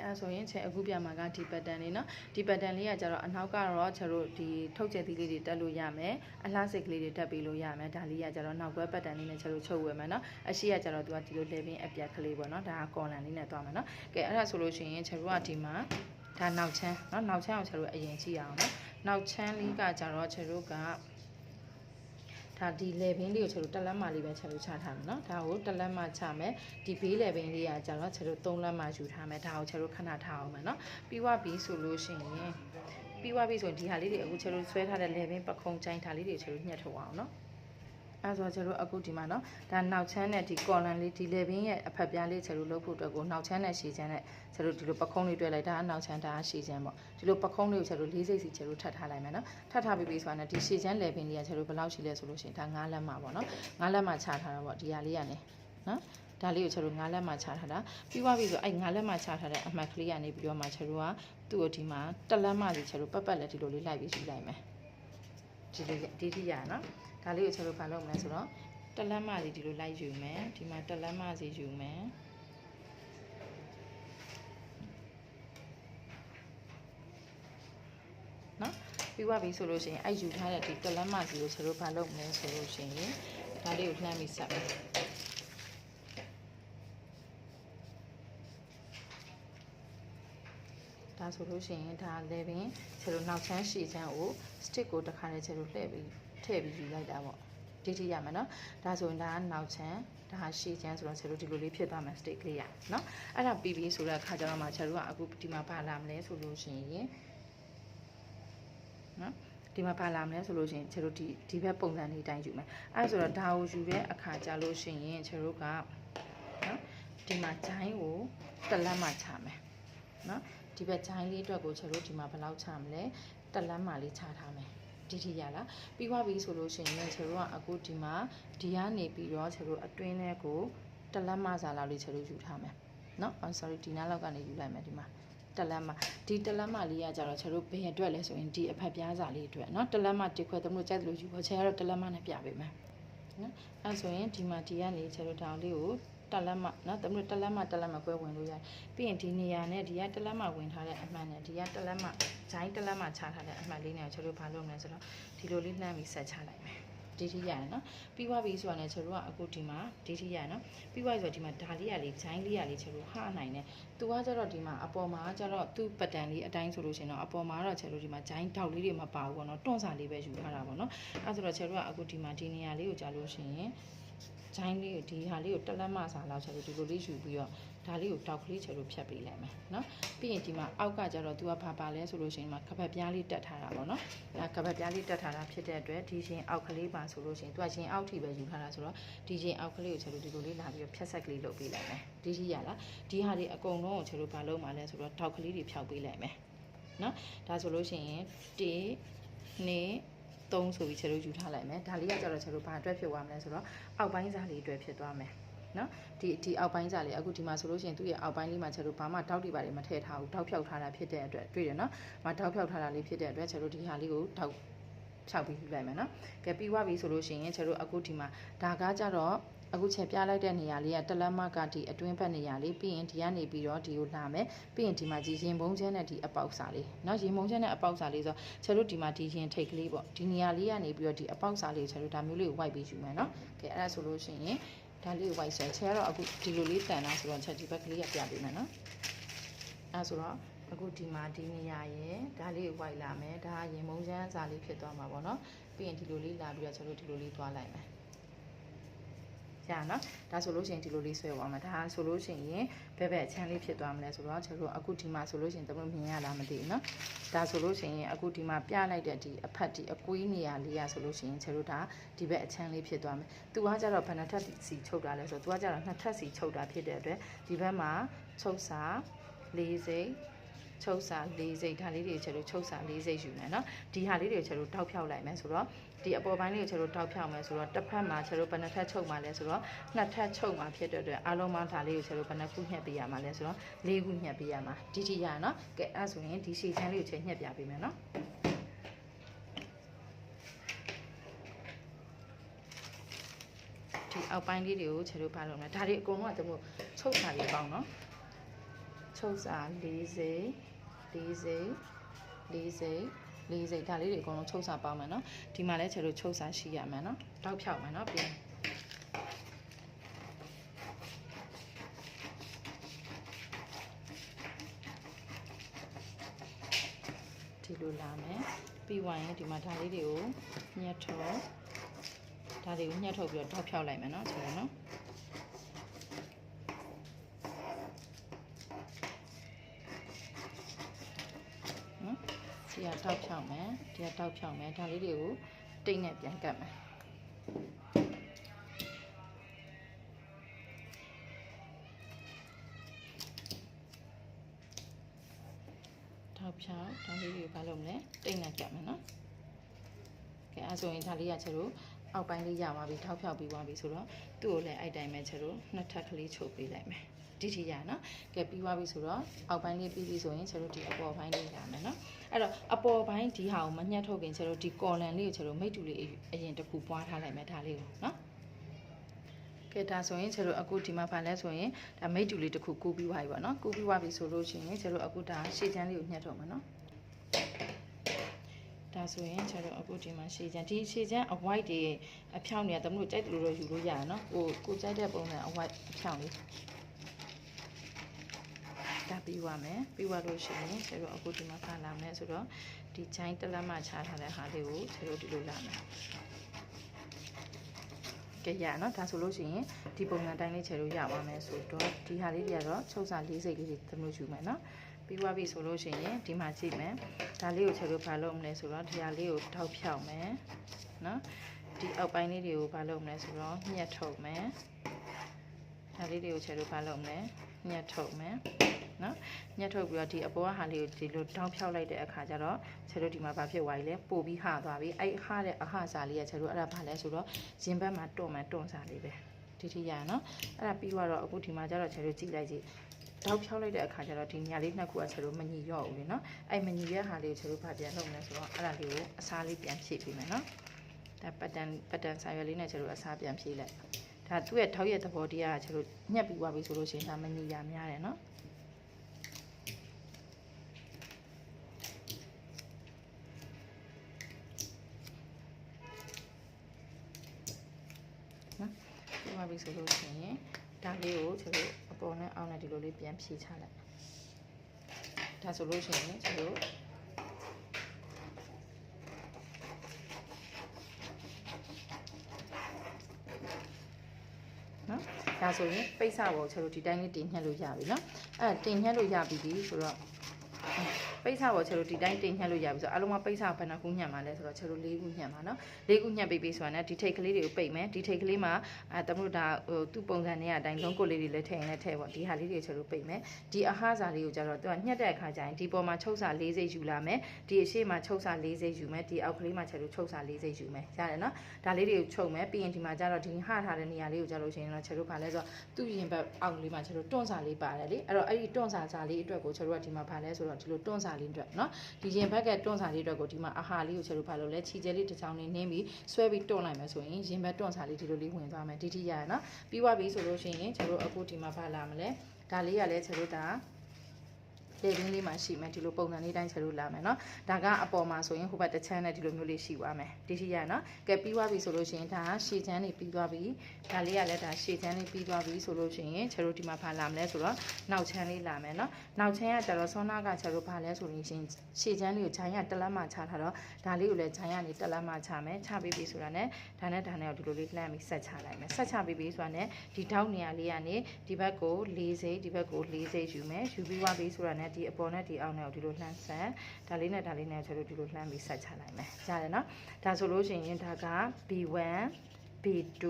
အဲ့ဆိုရင်ချက်အခုပြမှာကဒီပတ်တန်လေးနော်ဒီပတ်တန်လေးကကြတော့အနောက်ကတော့ချက်တို့ဒီထုတ်ချက်သီးလေးတွေတက်လို့ရမယ်အလှစိတ်ကလေးတွေတက်ပြီးလို့ရမယ်ဒါလေးကကြတော့နောက်ကွဲပတ်တန်လေးနဲ့ချက်တို့ချုပ်ဝယ်မယ်နော်အရှိကကြတော့သူကဒီလို level အပြက်ကလေးပေါ့နော်ဒါကကော်လန်လေးနဲ့သွားမယ်နော်ကဲအဲ့ဒါဆိုလို့ရှိရင်ချက်တို့ကဒီမှာဒါနောက်ချမ်းနော်နောက်ချမ်းအောင်ချက်တို့အရင်ကြည့်အောင်နော်နောက်ချမ်းလေးကကြတော့ချက်တို့ကဒါဒီ level လေးကိုချက်တို့တက်လက်မလေးပဲချက်တို့ချထားမယ်နော်ဒါကိုတက်လက်မချမယ်ဒီဘေး level လေးကကြတော့ချက်တို့3လက်မယူထားမယ်ဒါကိုချက်တို့ခဏထားအောင်မယ်နော်ပြီးွားပြီဆိုလို့ရှိရင်ပြီးွားပြီဆိုရင်ဒီဟာလေးတွေအခုချက်တို့ဆွဲထားတဲ့ level ပခုံးချိုင်းထားလေးတွေချက်တို့ညှက်ထုတ်အောင်နော်အဲ့ဆိုကျွန်တော်အခုဒီမှာနော်ဒါနောက်ချမ်းနဲ့ဒီ column လေးဒီ level ရဲ့အဖက်ပြားလေးကျွန်တော်လုပ်ဖို့အတွက်ကိုနောက်ချမ်းနဲ့ရှည်ချမ်းနဲ့ကျွန်တော်ဒီလိုပခုံးလေးတွဲလိုက်ဒါကနောက်ချမ်းဒါကရှည်ချမ်းပေါ့ဒီလိုပခုံးလေးကိုကျွန်တော်၄စိတ်စီကျွန်တော်ထပ်ထားလိုက်မယ်နော်ထပ်ထားပြီးပြီဆိုတာနဲ့ဒီရှည်ချမ်း level လေးကကျွန်တော်ဘယ်လောက်ရှိလဲဆိုလို့ရှိရင်ဒါ9လက်မှာပေါ့နော်9လက်မှာချထားတာပေါ့ဒီဟာလေးကနေနော်ဒါလေးကိုကျွန်တော်9လက်မှာချထားတာပြီးသွားပြီဆိုအဲ့9လက်မှာချထားတဲ့အမှတ်ကလေးကနေပြီးတော့မှကျွန်တော်ကသူ့ကိုဒီမှာ1လက်မှာစီကျွန်တော်ပတ်လက်ဒီလိုလေးလိုက်ပြီးယူလိုက်မယ်ဒီလိုဒီတိရနော်ဒါလေးကိုကျွန်တော်ဘာလုပ်မလဲဆိုတော့1လက်မစီဒီလိုလိုက်ယူမယ်ဒီမှာ1လက်မစီယူမယ်နော်ပြီးသွားပြီဆိုလို့ရှိရင်အဲ့ယူထားတဲ့ဒီ1လက်မစီကိုကျွန်တော်ဘာလုပ်မလဲဆိုလို့ရှိရင်ဒါလေးကိုလှမ်းပြီးဆက်မယ်ဒါဆိုလို့ရှိရင်ဒါလည်းပင်ကျွန်တော်နောက်ချမ်းရှည်ချမ်းကို stick ကိုတစ်ခါလေးကျွန်တော်လှည့်ပြီးထည့်ပြီးယူလိုက်တာပေါ့ဒီထိရမယ်နော်ဒါဆိုရင်ဒါကနောက်ချမ်းဒါရှည်ချမ်းဆိုတော့ကျွန်တော်ဒီလိုလေးဖြစ်သွားမယ် stick လေးရနော်အဲ့ဒါပြီးပြီဆိုတော့အခါကျတော့မှကျွန်တော်ကအခုဒီမှာဘာလာမလဲဆိုလို့ရှိရင်နော်ဒီမှာဘာလာမလဲဆိုလို့ရှိရင်ကျွန်တော်ဒီဘက်ပုံစံလေးတိုင်းယူမယ်အဲ့ဆိုတော့ဒါကိုယူတဲ့အခါကျလို့ရှိရင်ကျွန်တော်ကနော်ဒီမှာဂျိုင်းကိုတစ်လက်မှချမယ်နော်ဒီဘက်ဂျိုင်းလေးအတွက်ကိုကျွန်တော်ဒီမှာဘယ်လောက်ချမလဲတစ်လက်မှလေးချထားမယ်ဒီထိရလားပြီးသွားပြီဆိုလို့ရှိရင်ကျွန်တော်ကအခုဒီမှာဒီကနေပြီးတော့ကျွန်တော်အတွင်းထဲကိုတစ်လက်မှစာလောက်လေးကျွန်တော်ယူထားမယ်နော် sorry ဒီနားလောက်ကနေယူလိုက်မယ်ဒီမှာတစ်လက်မှဒီတစ်လက်မှလေးကကြတော့ကျွန်တော်ဘယ်အတွက်လဲဆိုရင်ဒီအဖက်ပြားစာလေးအတွက်နော်တစ်လက်မှတစ်ခွဲတမို့ကြိုက်လို့ယူဖို့ချဲကတော့တစ်လက်မှနဲ့ပြပေးမယ်နော်အဲဆိုရင်ဒီမှာဒီကနေကျွန်တော်တောင်လေးကိုတက်လက်မနော်တမလို့တက်လက်မကွဲဝင်လို့ရတယ်ပြီးရင်ဒီနေရာနဲ့ဒီကတက်လက်မဝင်ထားတဲ့အမှန်နဲ့ဒီကတက်လက်မဂျိုင်းတက်လက်မချထားတဲ့အမှန်လေးနဲ့ကျွန်တော်ဘာလုပ်မလဲဆိုတော့ဒီလိုလေးနှမ်းပြီးဆက်ချလိုက်မယ်ဒီထိရတယ်နော်ပြီးသွားပြီဆိုတာနဲ့ကျွန်တော်ကအခုဒီမှာဒီထိရနော်ပြီးသွားပြီဆိုတော့ဒီမှာဒါလေးရလေးဂျိုင်းလေးရလေးကျွန်တော်ဟာနိုင်တယ်သူကကျတော့ဒီမှာအပေါ်မှာကျတော့သူ့ပတ်တန်လေးအတိုင်းဆိုလို့ရှင်တော့အပေါ်မှာတော့ကျွန်တော်ဒီမှာဂျိုင်းတောက်လေးတွေမပါဘူးပေါ့နော်တွန့်စာလေးပဲယူထားတာပေါ့နော်အဲဆိုတော့ကျွန်တော်ကအခုဒီမှာဒီနေရာလေးကိုကြာလို့ရှင်ဂျိုင်းလေးကိုဒီဟာလေးကိုတက်လက်မစာလောက်ချက်လို့ဒီလိုလေးယူပြီးတော့ဒါလေးကိုတောက်ကလေးချက်လို့ဖြတ်ပေးလိုက်မယ်နော်ပြီးရင်ဒီမှာအောက်ကကျတော့ तू ကဘာပါလဲဆိုလို့ရှိရင်မှာကပတ်ပြားလေးတက်ထားတာပေါ့နော်ဒါကပတ်ပြားလေးတက်ထားတာဖြစ်တဲ့အတွက်ဒီရှင်အောက်ကလေးပါဆိုလို့ရှိရင် तू ကရှင်အောက်ထိပဲယူထားတာဆိုတော့ဒီရှင်အောက်ကလေးကိုချက်လို့ဒီလိုလေးလာပြီးတော့ဖြတ်ဆက်ကလေးလုပ်ပေးလိုက်မယ်ဒီရှိရလားဒီဟာလေးအကုန်လုံးကိုချက်လို့ဘာလုပ်မှလဲဆိုတော့တောက်ကလေးတွေဖြောက်ပေးလိုက်မယ်နော်ဒါဆိုလို့ရှိရင်1 2 3ဆိုပြီးချက်လို့ယူထားလိုက်မယ်ဒါလေးကကျတော့ချက်လို့ဘာအတွက်ဖြစ်သွားမလဲဆိုတော့အောက်ပိုင်းစားလေးအတွက်ဖြစ်သွားမယ်နော်ဒီအောက်ပိုင်းစားလေးအခုဒီမှာဆိုလို့ရှိရင်သူ့ရဲ့အောက်ပိုင်းလေးမှာချက်လို့ဘာမှတောက်တွေပါတယ်မထည့်ထားဘူးတောက်ဖြောက်ထားတာဖြစ်တဲ့အတွက်တွေ့တယ်နော်မတောက်ဖြောက်ထားတာလေးဖြစ်တဲ့အတွက်ချက်လို့ဒီဟာလေးကိုတောက်ဖြောက်ပြီးယူလိုက်မယ်နော်ကဲပြီးသွားပြီဆိုလို့ရှိရင်ချက်လို့အခုဒီမှာဒါကကြတော့အခုချက်ပြလိုက်တဲ့နေရာလေးကတလက်မကဒီအတွင်းဘက်နေရာလေးပြီးရင်ဒီကနေပြီးတော့ဒီကိုလာမယ်ပြီးရင်ဒီမှာဒီရင်ဘုံချဲနဲ့ဒီအပေါက်စာလေးเนาะရင်ဘုံချဲနဲ့အပေါက်စာလေးဆိုချက်တို့ဒီမှာဒီရင်ထိတ်ကလေးပေါ့ဒီနေရာလေးကနေပြီးတော့ဒီအပေါက်စာလေးချက်တို့ဒါမျိုးလေးကိုဝိုက်ပြီးယူမယ်เนาะကဲအဲ့ဒါဆိုလို့ရှိရင်ဒါလေးကိုဝိုက်ဆွဲချက်တော့အခုဒီလိုလေးတန်တာဆိုတော့ချက်ဒီဘက်ကလေးကပြပေးမယ်เนาะအဲ့ဆိုတော့အခုဒီမှာဒီနေရာရဲ့ဒါလေးကိုဝိုက်လာမယ်ဒါရင်ဘုံချဲစာလေးဖြစ်သွားမှာပေါ့เนาะပြီးရင်ဒီလိုလေးလာပြီးတော့ချက်တို့ဒီလိုလေးသွားလိုက်မယ်ရနော်ဒါဆိုလို့ရှိရင်ဒီလိုလေးဆွဲသွားမှာဒါဆိုလို့ရှိရင်ဘက်အချမ်းလေးဖြစ်သွားမလဲဆိုတော့ကျွန်တော်အခုဒီမှာဆိုလို့ရှိရင်တမလို့မြင်ရလားမသိဘူးနော်ဒါဆိုလို့ရှိရင်အခုဒီမှာပြလိုက်တဲ့ဒီအဖက်ဒီအကွေးနေရာလေးရဆိုလို့ရှိရင်ကျွန်တော်ဒါဒီဘက်အချမ်းလေးဖြစ်သွားမယ်သူကကြတော့ဘယ်နှထပ်စီချုပ်တာလဲဆိုတော့သူကကြတော့နှစ်ထပ်စီချုပ်တာဖြစ်တဲ့အတွက်ဒီဘက်မှာချုပ်စာ၄စိတ်ချုပ်စာ၄စိတ်ဒါလေးတွေကျွန်တော်ချုပ်စာ၄စိတ်ယူမယ်เนาะဒီဟာလေးတွေကျွန်တော်တောက်ဖြောက်လိုက်မယ်ဆိုတော့ဒီအပေါ်ပိုင်းလေးကိုကျွန်တော်တောက်ဖြောက်မယ်ဆိုတော့တစ်ဖက်မှာကျွန်တော်ဘယ်နှထပ်ချုပ်မှာလဲဆိုတော့နှစ်ထပ်ချုပ်မှာဖြစ်တဲ့အတွက်အားလုံးပေါင်းဒါလေးကိုကျွန်တော်ဘယ်နှခုညှက်ပေးရမှာလဲဆိုတော့၄ခုညှက်ပေးရမှာဒီထိရเนาะကဲအဲ့ဆိုရင်ဒီရှည်ချမ်းလေးကိုချိန်ညှက်ပြပေးမယ်เนาะဒီအောက်ပိုင်းလေးတွေကိုကျွန်တော်ဘာလုပ်မလဲဒါတွေအကုန်လုံးကကျွန်တော်ချုပ်တာလေးပေါင်းเนาะ ချုပ်စာ4စိတ်4စိတ်4စိတ်4စိတ်ဒါလေးတွေအကုန်လုံးချုပ်စာပေါင်းမယ်နော်ဒီမှာလည်းကျတို့ချုပ်စာရှိရမယ်နော်တောက်ဖြောက်မယ်နော်ပြန်ဒီလိုလာမယ်ပြီးသွားရင်ဒီမှာဒါလေးတွေကိုညှက်ထုတ်ဒါတွေကိုညှက်ထုတ်ပြီးတော့တောက်ဖြောက်လိုက်မယ်နော်ကျတို့နော်ဒီကတောက်ဖြောက်မယ်ဒီကတောက်ဖြောက်မယ်ဒါလေးတွေကိုတိတ်နဲ့ပြန်ကတ်မယ်တောက်ဖြောက်ဒါလေးတွေဘာလုပ်မလဲတိတ်နဲ့ကတ်မယ်နော်ကဲအဲဆိုရင်ဒါလေးကကျတို့အောက်ပိုင်းလေးရသွားပြီတောက်ဖြောက်ပြီးသွားပြီဆိုတော့သူ့ကိုလည်းအဲ့တိုင်းပဲကျတို့နှစ်ထပ်ကလေးချုပ်ပေးလိုက်မယ်ဒီထီရနော်ကဲပြီးသွားပြီဆိုတော့အောက်ပိုင်းလေးပြီးပြီဆိုရင်ကျတို့ဒီအပေါ်ပိုင်းလေးရမယ်နော်အဲ့တော့အပေါ်ပိုင်းဒီဟာကိုမညှက်ထုတ်ခင်ကျတို့ဒီကော်လန်လေးကိုကျတို့မိတ်တူလေးအရင်တစ်ခုပွားထားလိုက်မယ်ဒါလေးကိုနော်ကဲဒါဆိုရင်ကျတို့အခုဒီမှာဗာလဲဆိုရင်ဒါမိတ်တူလေးတစ်ခုကူးပြီးသွားပြီပေါ့နော်ကူးပြီးသွားပြီဆိုလို့ရှိရင်ကျတို့အခုဒါရှေ့ချမ်းလေးကိုညှက်ထုတ်မယ်နော်ဒါဆိုရင်ကျတော့အခုဒီမှာရှေ့ချမ်းဒီရှေ့ချမ်းအ white တွေအဖြောင်းတွေကတမလို့ကြိုက်တယ်လို့တော့ယူလို့ရရနော်ကိုကြိုက်တဲ့ပုံစံအ white အဖြောင်းလေးဒါပြီးသွားမယ်ပြီးသွားလို့ရှိရင်ကျတော့အခုဒီမှာဖာလာမယ်ဆိုတော့ဒီချိုင်းတလက်မှချထားတဲ့ဟာလေးကိုကျတော့ဒီလိုလာမယ်ကဲရနော်ဒါဆိုလို့ရှိရင်ဒီပုံစံတိုင်းလေးကျတော့ရပါမယ်ဆိုတော့ဒီဟာလေးတွေကတော့ချုပ်စာ4စိတ်လေးတွေတမလို့ယူမယ်နော်ပြီးသွားပြီဆိုလို့ရှိရင်ဒီမှာကြည့်မယ်ဒါလေးကိုချက်လို့ဘာလုပ်မလဲဆိုတော့ဒီဟာလေးကိုထောက်ဖြောက်မယ်နော်ဒီအောက်ပိုင်းလေးတွေကိုဘာလုပ်မလဲဆိုတော့ညှက်ထုတ်မယ်ဒါလေးတွေကိုချက်လို့ဘာလုပ်မလဲညှက်ထုတ်မယ်နော်ညှက်ထုတ်ပြီးတော့ဒီအပေါ်ကဟာလေးကိုဒီလိုတောင်းဖြောက်လိုက်တဲ့အခါကျတော့ချက်တို့ဒီမှာဘာဖြစ်သွားပြီလဲပို့ပြီးဟသွားပြီအဲ့ဟတဲ့အဟစာလေးကချက်တို့အဲ့ဒါဘာလဲဆိုတော့ရင်ဘက်မှာတွန့်စာလေးပဲဒီထိရနော်အဲ့ဒါပြီးတော့အခုဒီမှာကျတော့ချက်တို့ကြည့်လိုက်ကြည့်တောက်ဖြောက်လိုက်တဲ့အခါကျတော့ဒီညာလေးနှစ်ခုကချက်တို့မညီရော့ဘူးလေနော်အဲ့မညီတဲ့ဟာလေးကိုချက်တို့ဗာပြန်လုပ်မလဲဆိုတော့အဲ့ဒါလေးကိုအစားလေးပြန်ဖြည့်ပေးမယ်နော်ဒါပတ်တန်ဆိုင်ရွက်လေးနဲ့ချက်တို့အစားပြန်ဖြည့်လိုက်ဒါသူ့ရဲ့ထောက်ရဲ့သဘောတရားကချက်တို့ညှက်ပြီးသွားပြီဆိုလို့ရှိရင်ဒါမညီရများတယ်နော်ပြီးသွားပြီဆိုလို့ရှိရင်ဒါလေးကိုချက်တို့အပေါ်နဲ့အောက်နဲ့ဒီလိုလေးပြန်ဖြည့်ချလိုက်ဒါဆိုလို့ရှိရင်ချက်တို့နော်ဒါဆိုရင်ပိတ်စပေါ်ချက်တို့ဒီတိုင်းလေးတင်ညှက်လို့ရပြီနော်အဲ့တင်ညှက်လို့ရပြီဆိုတော့ပိတ်စပေါ်ချက်တို့ဒီတိုင်းတင်ညှက်လို့ရပြီဆိုတော့အလုံးမပိတ်စဘယ်နှခုညှက်မှာလဲဆိုတော့ချက်တို့၄ခုညှက်မှာနော်၄ခုညှက်ပြီးဆိုတာနဲ့ဒီထိတ်ကလေးတွေကိုပိတ်မယ်ဒီထိတ်ကလေးမှာတမလို့ဒါသူ့ပုံစံနဲ့အတိုင်းလုံးကိုလေးတွေလည်းထည့်ရင်လည်းထည့်ပေါ့ဒီဟာလေးတွေချက်တို့ပိတ်မယ်ဒီအဟာစာလေးကိုကျတော့သူကညှက်တဲ့အခါကျရင်ဒီပေါ်မှာချုပ်စာ၄စိတ်ယူလာမယ်ဒီအရှိမှာချုပ်စာ၄စိတ်ယူမယ်ဒီအောက်ကလေးမှာချက်တို့ချုပ်စာ၄စိတ်ယူမယ်ရတယ်နော်ဒါလေးတွေကိုချုပ်မယ်ပြီးရင်ဒီမှာကျတော့ဒီဟထားတဲ့နေရာလေးကိုကျလို့ရှိရင်တော့ချက်တို့ဗာလဲဆိုတော့သူ့ရင်ဘက်အောက်ကလေးမှာချက်တို့တွန့်စာလေးပါတယ်လေအဲ့တော့အဲ့ဒီတွန့်စာလေးအတွက်ကိုချက်တို့ကဒီမှာဗာလဲဆိုတော့ဒီလိုတွန့်စာလေးအတွက်နော်ဒီရင်ဘက်ကတွန့်စာလေးအတွက်ကိုဒီမှာအဟာလေးကိုချက်တို့ဗာလို့လဲခြေကျဲလေးတစ်ချောင်းလေးနင်းပြီးဆွဲပြီးတွန့်လိုက်မယ်ဆိုရင်ရင်ဘက်တွန့်စာလေးဒီလိုလေးဝင်သွားမယ်ဒီထိရရနော်ပြီးသွားပြီဆိုလို့ရှိရင်ချက်တို့အခုဒီမှာဗာလာမလဲဒါလေးကလည်းချက်တို့ဒါလေရင်းလေးမှာရှိမယ်ဒီလိုပုံစံလေးတိုင်းချက်လို့လာမယ်เนาะဒါကအပေါ်မှာဆိုရင်ဟိုဘက်တစ်ချမ်းနဲ့ဒီလိုမျိုးလေးရှိသွားမယ်ဒီရှိရเนาะကဲပြီးသွားပြီဆိုလို့ရှိရင်ဒါရှေ့ချမ်းနေပြီးသွားပြီဒါလေးကလည်းဒါရှေ့ချမ်းလေးပြီးသွားပြီဆိုလို့ရှိရင်ချက်လို့ဒီမှာဘာလာမလဲဆိုတော့နောက်ချမ်းလေးလာမယ်เนาะနောက်ချမ်းကကျတော့ဆောနာကချက်လို့ဘာလဲဆိုရင်ရှေ့ချမ်းလေးကိုဂျိုင်းရတက်လက်မှချထားတော့ဒါလေးကိုလည်းဂျိုင်းရနေတက်လက်မှချမယ်ချပြီးပြီဆိုတာနဲ့ဒါနဲ့ဒီလိုလေးလှမ်းပြီးဆက်ချလိုက်မယ်ဆက်ချပြီးပြီဆိုတာနဲ့ဒီထောက်နေရာလေးကနေဒီဘက်ကို၄စိတ်ဒီဘက်ကို၄စိတ်ယူမယ်ယူပြီးသွားပြီဆိုတာနဲ့ဒီအပေါ်နဲ့ဒီအောက်နဲ့ဒီလိုလှမ်းဆက်ဒါလေးနဲ့ချက်လို့ဒီလိုလှမ်းပြီးဆက်ချလိုက်မယ်ကြားတယ်နော်ဒါဆိုလို့ရှိရင်ဒါက B1 B2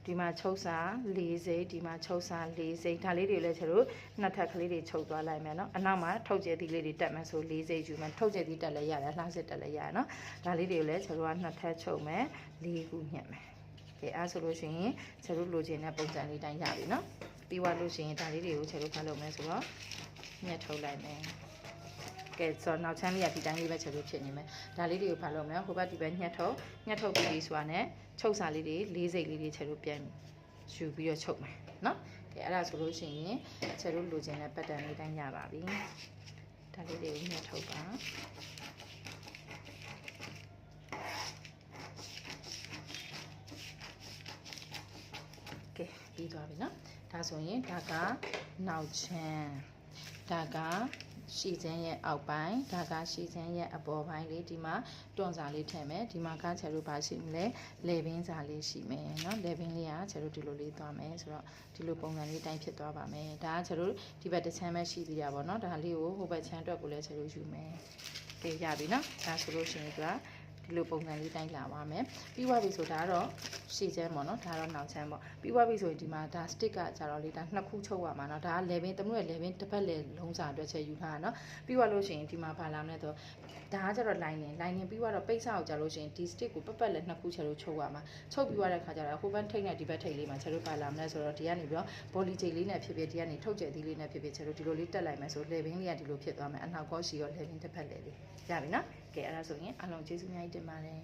ဒီမှာချုပ်စာ၄စိတ်ဒီမှာချုပ်စာ၄စိတ်ဒါလေးတွေလည်းချက်လို့နှစ်ထပ်ကလေးတွေချုပ်သွားလိုက်မယ်နော်အနောက်မှာထုတ်ကျဲသီးလေးတွေတက်မယ်ဆို၄စိတ်ယူမယ်ထုတ်ကျဲသီးတက်လည်းရတယ်လှမ်းစစ်တက်လည်းရတယ်နော်ဒါလေးတွေကိုလည်းချက်လို့ကနှစ်ထပ်ချုပ်မယ်၄ခုညှက်မယ်ကဲအဲဆိုလို့ရှိရင်ချက်လို့လိုချင်တဲ့ပုံစံလေးတိုင်းရပြီနော်ပြီးသွားလို့ရှိရင်ဒါလေးတွေကိုချက်လို့ဖတ်လုပ်မယ်ဆိုတော့ညှက်ထုတ်လိုက်မယ်ကဲဆိုတော့နောက်ချမ်းလေးကဒီတိုင်းလေးပဲချက်လို့ဖြစ်နေမယ်ဒါလေးတွေကိုဖတ်လုပ်မယ်ဟိုဘက်ဒီဘက်ညှက်ထုတ်ပြီးဆိုတာနဲ့ချုပ်စာလေးတွေ၄စိတ်လေးတွေချက်လို့ပြန်ယူပြီးတော့ချုပ်မယ်နော် ကဲအဲ့ဒါဆိုလို့ရှိရင်ချယ်တို့လိုချင်တဲ့ pattern လေးတိုင်းရပါပြီဒါလေးတွေကိုညှက်ထုတ်ပါကဲပြီးသွားပြီနော်ဒါဆိုရင်ဒါကနောက်ချမ်းဒါကရှည်ချမ်းရဲ့အောက်ပိုင်းဒါကရှည်ချမ်းရဲ့အပေါ်ပိုင်းလေးဒီမှာတွန့်စာလေးထည့်မယ်ဒီမှာကချယ်တို့ပါရှိမလဲလေပင်စာလေးရှိမယ်เนาะလေပင်လေးကချယ်တို့ဒီလိုလေးသွားမယ်ဆိုတော့ဒီလိုပုံစံလေးတိုင်းဖြစ်သွားပါမယ်ဒါကချယ်တို့ဒီဘက်တစ်ချမ်းပဲရှိသေးတာပေါ့เนาะဒါလေးကိုဟိုဘက်ချမ်းအတွက်ကိုလည်းချယ်တို့ယူမယ်ကဲရပြီเนาะဒါဆိုလို့ရှိရင်ကဒီလိုပုံစံလေးတိုင်းလာပါမယ်ပြီးသွားပြီဆိုဒါကတော့ရှည်ချမ်းပေါ့နော်ဒါတော့နောက်ချမ်းပေါ့ပြီးသွားပြီဆိုရင်ဒီမှာဒါ stick ကကြတော့လေဒါနှစ်ခုချုပ်ရမှာเนาะဒါက level တမျိုးရဲ့ level တစ်ပတ်လေလုံးစာအတွက်ချက်ယူထားတာเนาะပြီးသွားလို့ရှိရင်ဒီမှာဘာလာမလဲဆိုဒါကကြတော့ lining ပြီးသွားတော့ပိတ်စာကိုကြလို့ရှိရင်ဒီ stick ကိုပတ်လေနှစ်ခုချက်လို့ချုပ်ရမှာချုပ်ပြီးသွားတဲ့ခါကျတော့ဟိုဘက်ထိတ်နဲ့ဒီဘက်ထိတ်လေးမှာချက်လို့ဘာလာမလဲဆိုတော့ဒီကနေပြီးတော့ body ချိန်လေးနဲ့ဖြစ်ဖြစ်ဒီကနေထုတ်ကျက်သီးလေးနဲ့ဖြစ်ဖြစ်ချက်လို့ဒီလိုလေးတက်လိုက်မယ်ဆို level လေးကဒီလိုဖြစ်သွားမယ်အနောက်ကောရှိရော level တစ်ပတ်လေလေးရပြီเนาะကဲအဲ့ဒါဆိုရင်အားလုံးကျေးဇူးအများကြီးတင်ပါတယ်